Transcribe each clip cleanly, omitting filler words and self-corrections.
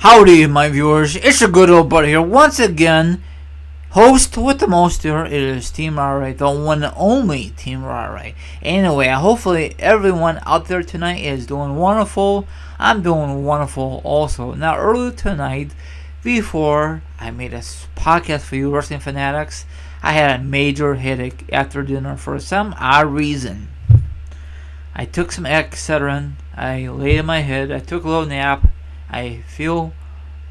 Howdy, my viewers. It's your good old buddy here once again. Host with the most here. It is Team RA, the one and only Team RA. Anyway, hopefully everyone out there tonight is doing wonderful. I'm doing wonderful also. Now, earlier tonight, before I made a podcast for you wrestling fanatics, I had a major headache after dinner for some odd reason. I took some Excedrin. I laid in my head. I took a little nap. I feel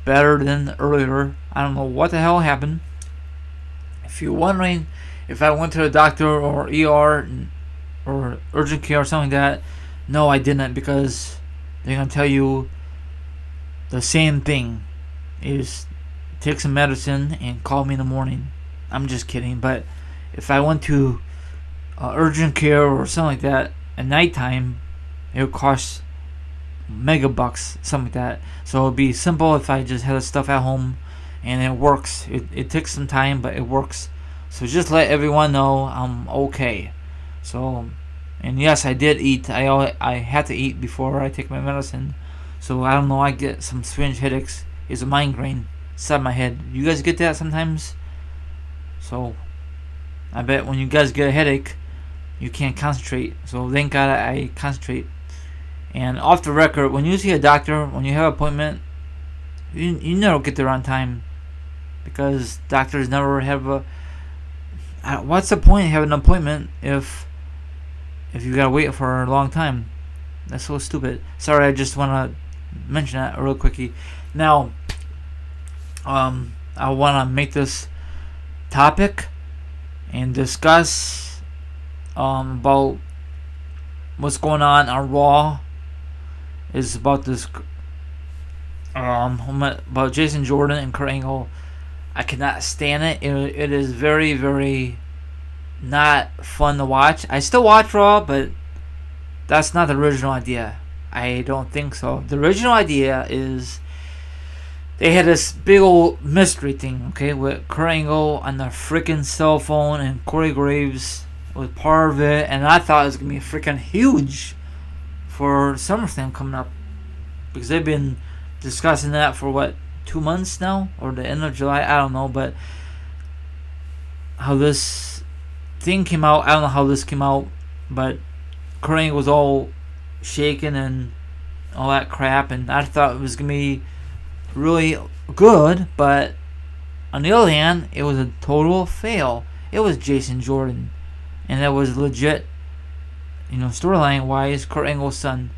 better than earlier. I don't know what the hell happened. If you're wondering if I went to the doctor or ER or urgent care or something like that, no, I didn't, because they're going to tell you the same thing. Is take some medicine and call me in the morning. I'm just kidding. But if I went to urgent care or something like that at nighttime, it would cost mega bucks, something like that. So it'd be simple if I just had the stuff at home, and it works. It takes some time, but it works. So just let everyone know I'm okay. So, and yes, I did eat. I had to eat before I take my medicine. So I don't know. I get some strange headaches. It's a migraine inside my head. You guys get that sometimes? So I bet when you guys get a headache, you can't concentrate. So thank God I concentrate. And off the record, when you see a doctor, when you have an appointment, you never get there on time, because doctors never have a. What's the point of having an appointment if you gotta wait for a long time? That's so stupid. Sorry, I just want to mention that real quickly. Now, I want to make this topic and discuss about what's going on Raw. Is about this about Jason Jordan and Kurt Angle. I cannot stand it. It is very, very not fun to watch. I still watch Raw, but that's not the original idea. I don't think so. The original idea is they had this big old mystery thing, okay, with Kurt Angle on the freaking cell phone, and Corey Graves was part of it, and I thought it was gonna be freaking huge for SummerSlam coming up, because they've been discussing that for 2 months now, or the end of July, I don't know. But how this thing came out, I don't know how this came out, but Kurt Angle was all shaking and all that crap, and I thought it was gonna be really good, but on the other hand, it was a total fail. It was Jason Jordan, and that was legit. Storyline wise, Kurt Angle's son.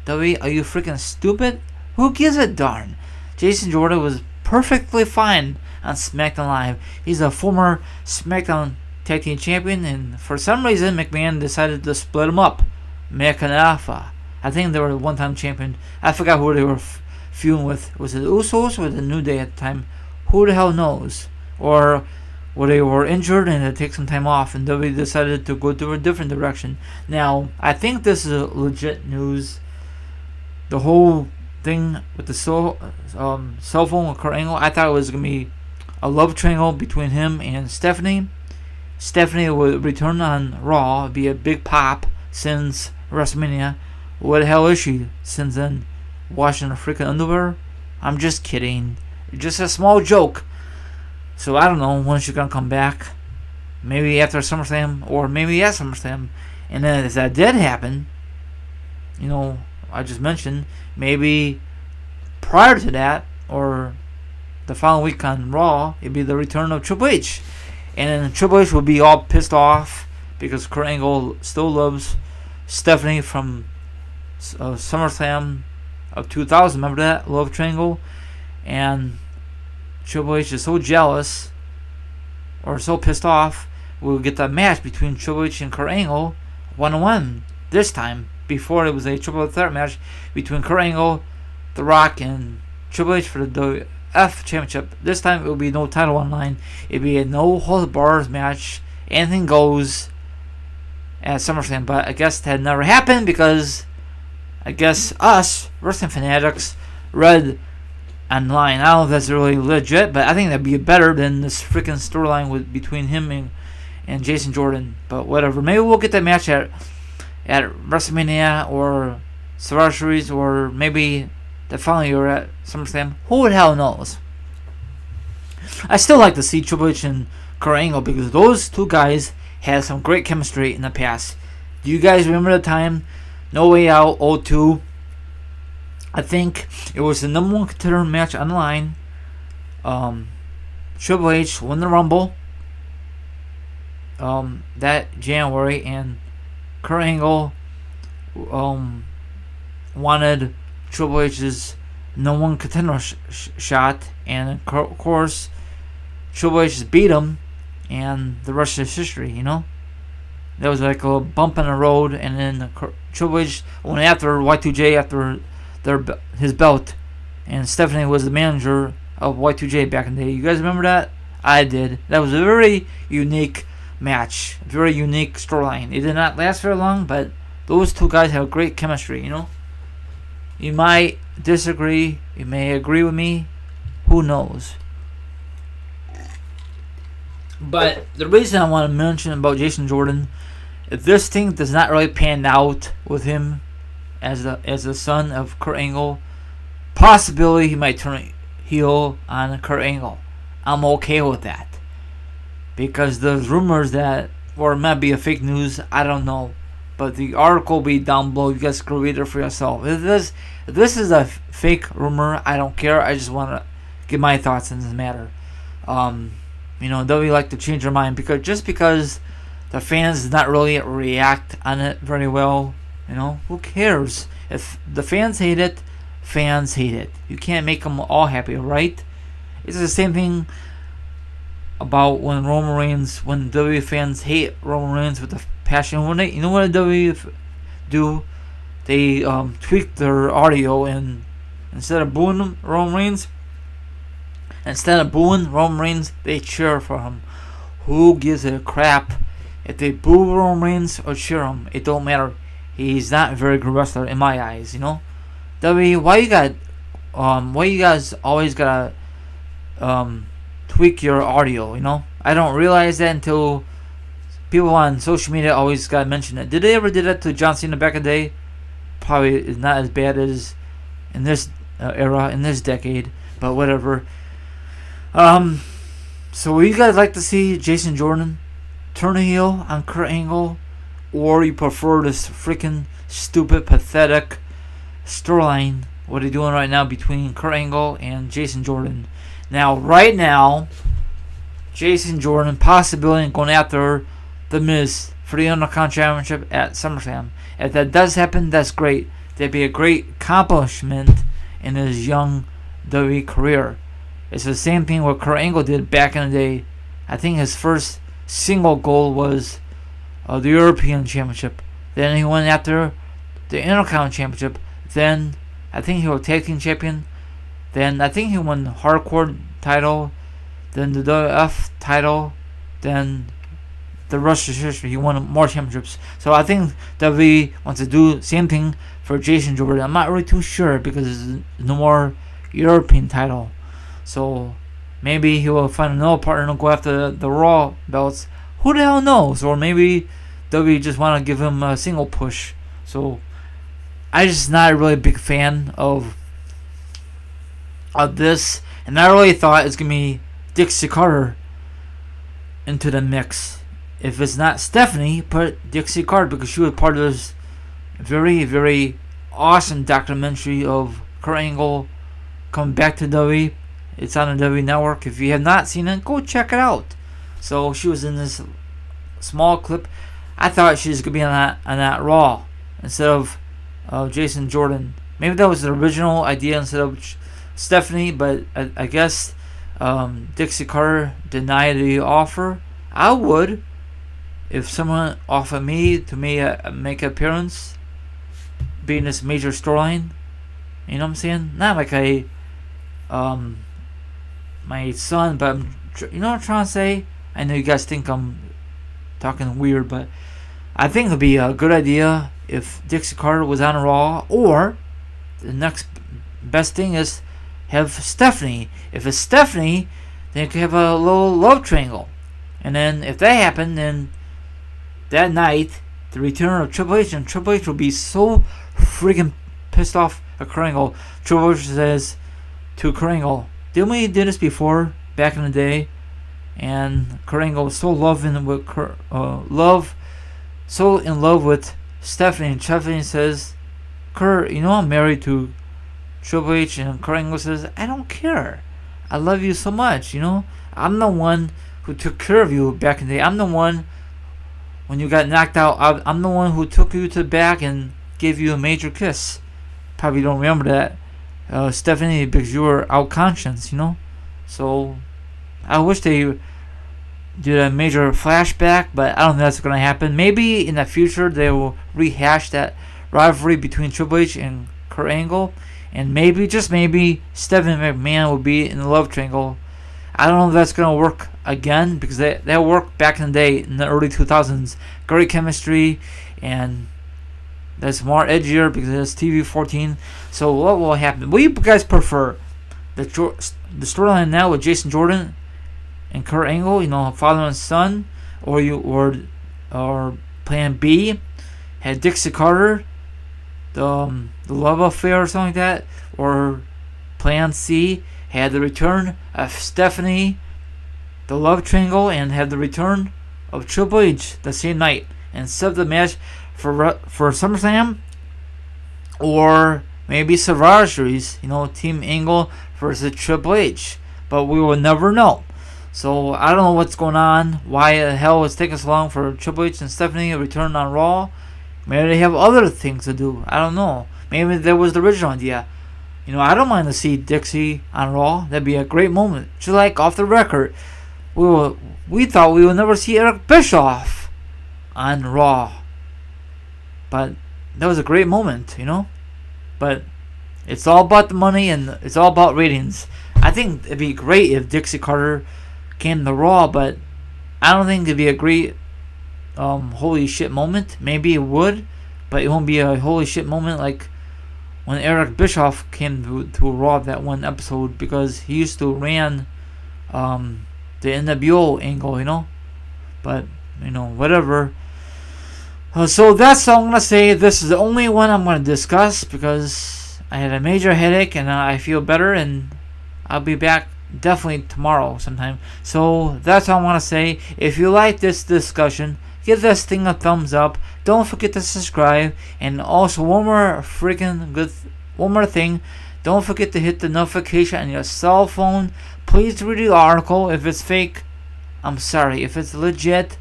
WWE, are you freaking stupid? Who gives a darn? Jason Jordan was perfectly fine on SmackDown Live. He's a former SmackDown Tag Team Champion, and for some reason, McMahon decided to split him up. American Alpha. I think they were a one-time champion. I forgot who they were feuding with. Was it the Usos or the New Day at the time? Who the hell knows? Or they were injured and had to take some time off, and WWE decided to go to a different direction. Now, I think this is legit news. The whole thing with the cell phone with Kurt Angle, I thought it was going to be a love triangle between him and Stephanie. Stephanie would return on Raw, be a big pop since WrestleMania. What the hell is she since then? Washing her freaking underwear? I'm just kidding. Just a small joke. So I don't know when she's gonna come back. Maybe after SummerSlam, or maybe at SummerSlam. And then if that did happen, I just mentioned, maybe prior to that, or the following week on Raw, it'd be the return of Triple H. And then Triple H will be all pissed off because Kurt Angle still loves Stephanie from SummerSlam of 2000. Remember that love triangle? And Triple H is so jealous or so pissed off, we'll get that match between Triple H and Kurt Angle 1-on-1 this time. Before, it was a triple threat match between Kurt Angle, The Rock, and Triple H for the WF Championship. This time it will be no title on line. It'll be a no holds barred match. Anything goes at SummerSlam. But I guess that never happened, because I guess us wrestling fanatics read online. I don't know if that's really legit, but I think that'd be better than this freaking storyline between him and Jason Jordan. But whatever. Maybe we'll get that match at WrestleMania or Survivor Series, or maybe the following year at SummerSlam. Who the hell knows? I still like to see Triple H and Kurt Angle because those two guys had some great chemistry in the past. Do you guys remember the time No Way Out 02? I think it was the number 1 contender match on the line. Triple H won the Rumble that January, and Kurt Angle wanted Triple H's number 1 contender shot, and of course Triple H beat him, and the rest is history, you know. There was like a bump in the road, and then Triple H went after Y2J after his belt, and Stephanie was the manager of Y2J back in the day. You guys remember that? I did. That was a very unique match, very unique storyline. It did not last very long, but those two guys have great chemistry, you know. You might disagree, you may agree with me, who knows. But the reason I want to mention about Jason Jordan, if this thing does not really pan out with him as the son of Kurt Angle, possibility he might turn heel on Kurt Angle. I'm okay with that, because there's rumors that, or it might be a fake news, I don't know, but the article will be down below. You guys can read it for yourself. If this is a fake rumor, I don't care. I just want to give my thoughts in this matter. You know, they'll like to change their mind because the fans did not really react on it very well. You know, who cares? If the fans hate it, fans hate it. You can't make them all happy, right? It's the same thing about when WWE fans hate Roman Reigns with a passion. You know what WWE do? They tweak their audio, and instead of booing Roman Reigns, they cheer for him. Who gives a crap if they boo Roman Reigns or cheer him? It don't matter. He's not a very good wrestler in my eyes, you know. WWE, why you guys always gotta tweak your audio, you know? I don't realize that until people on social media always gotta mention it. Did they ever do that to John Cena back in the day? Probably is not as bad as in this era, in this decade, but whatever. So would you guys like to see Jason Jordan turn a heel on Kurt Angle, or you prefer this freaking stupid, pathetic storyline what are doing right now between Kurt Angle and Jason Jordan? Now, right now, Jason Jordan possibility going after The Miz for the Intercontinental Championship at SummerSlam. If that does happen, that's great. That'd be a great accomplishment in his young WWE career. It's the same thing what Kurt Angle did back in the day. I think his first single goal was the European Championship. Then he went after the Intercontinental Championship. Then I think he was Tag Team Champion. Then I think he won the Hardcore title. Then the WF title. Then the rest of history. He won more championships. So I think WWE wants to do the same thing for Jason Jordan. I'm not really too sure because there's no more European title. So maybe he will find another partner and go after the Raw belts. Who the hell knows? Or maybe WWE just want to give him a single push. So I just not a really big fan of this, and I really thought it's gonna be Dixie Carter into the mix. If it's not Stephanie, put Dixie Carter, because she was part of this very, very awesome documentary of Kurt Angle coming back to WWE. It's on the WWE Network. If you have not seen it, go check it out. So she was in this small clip. I thought she was gonna be on that Raw instead of Jason Jordan. Maybe that was the original idea instead of Stephanie, but I guess Dixie Carter denied the offer. I would, if someone offered me to make an appearance, be in this major storyline. You know what I'm saying? Not like my son, but you know what I'm trying to say? I know you guys think I'm talking weird, but I think it would be a good idea if Dixie Carter was on Raw, or the next best thing is have Stephanie. If it's Stephanie, then you could have a little love triangle. And then if that happened, then that night, the return of Triple H, and Triple H will be so freaking pissed off Kurt Angle. Triple H says to Kurt Angle, didn't we do this before back in the day? And Kurt Angle was so so in love with Stephanie. And Stephanie says, Kurt, I'm married to Triple H. And Kurt Angle says, I don't care. I love you so much. I'm the one who took care of you back in the day. I'm the one when you got knocked out. I'm the one who took you to the back and gave you a major kiss. Probably don't remember that, Stephanie, because you were out conscious. So I wish they did a major flashback, but I don't think that's going to happen. Maybe in the future they will rehash that rivalry between Triple H and Kurt Angle, and maybe, just maybe, Stephanie McMahon will be in the love triangle. I don't know if that's going to work again, because that worked back in the day in the early 2000s. Great chemistry, and that's more edgier because it's TV 14. So what will happen? What do you guys prefer? The storyline now with Jason Jordan and Kurt Angle, father and son, or Plan B had Dixie Carter, the love affair or something like that, or Plan C had the return of Stephanie, the love triangle, and had the return of Triple H the same night, and set the match for SummerSlam, or maybe Survivor Series, Team Angle versus Triple H, but we will never know. So I don't know what's going on, why the hell it's taking so long for Triple H and Stephanie to return on Raw. Maybe they have other things to do. I don't know. Maybe that was the original idea. I don't mind to see Dixie on Raw. That'd be a great moment. Just like off the record, we thought we would never see Eric Bischoff on Raw, but that was a great moment, But it's all about the money and it's all about ratings. I think it'd be great if Dixie Carter came to Raw, but I don't think it'd be a great holy shit moment. Maybe it would, but it won't be a holy shit moment like when Eric Bischoff came to Raw that one episode, because he used to ran the NWO angle, But, whatever. So that's all I'm going to say. This is the only one I'm going to discuss because I had a major headache and I feel better, and I'll be back definitely tomorrow sometime. So that's all I want to say. If you like this discussion, give this thing a thumbs up. Don't forget to subscribe. And also one more thing. Don't forget to hit the notification on your cell phone. Please read the article. If it's fake, I'm sorry. If it's legit,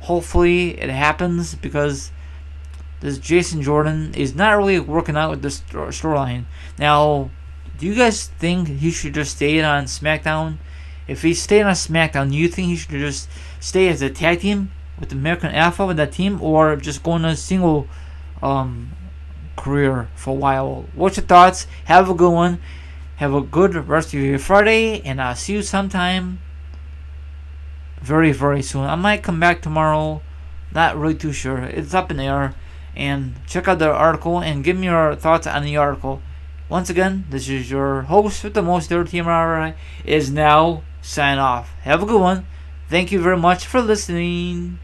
hopefully it happens, because this Jason Jordan is not really working out with this storyline. Now, do you guys think he should just stay on SmackDown? If he stayed on SmackDown, do you think he should just stay as a tag team with American Alpha with that team, or just go on a single career for a while? What's your thoughts? Have a good one. Have a good rest of your Friday, and I'll see you sometime very, very soon. I might come back tomorrow. Not really too sure. It's up in the air. And check out the article and give me your thoughts on the article. Once again, this is your host with the most, TMRI, is now sign off. Have a good one. Thank you very much for listening.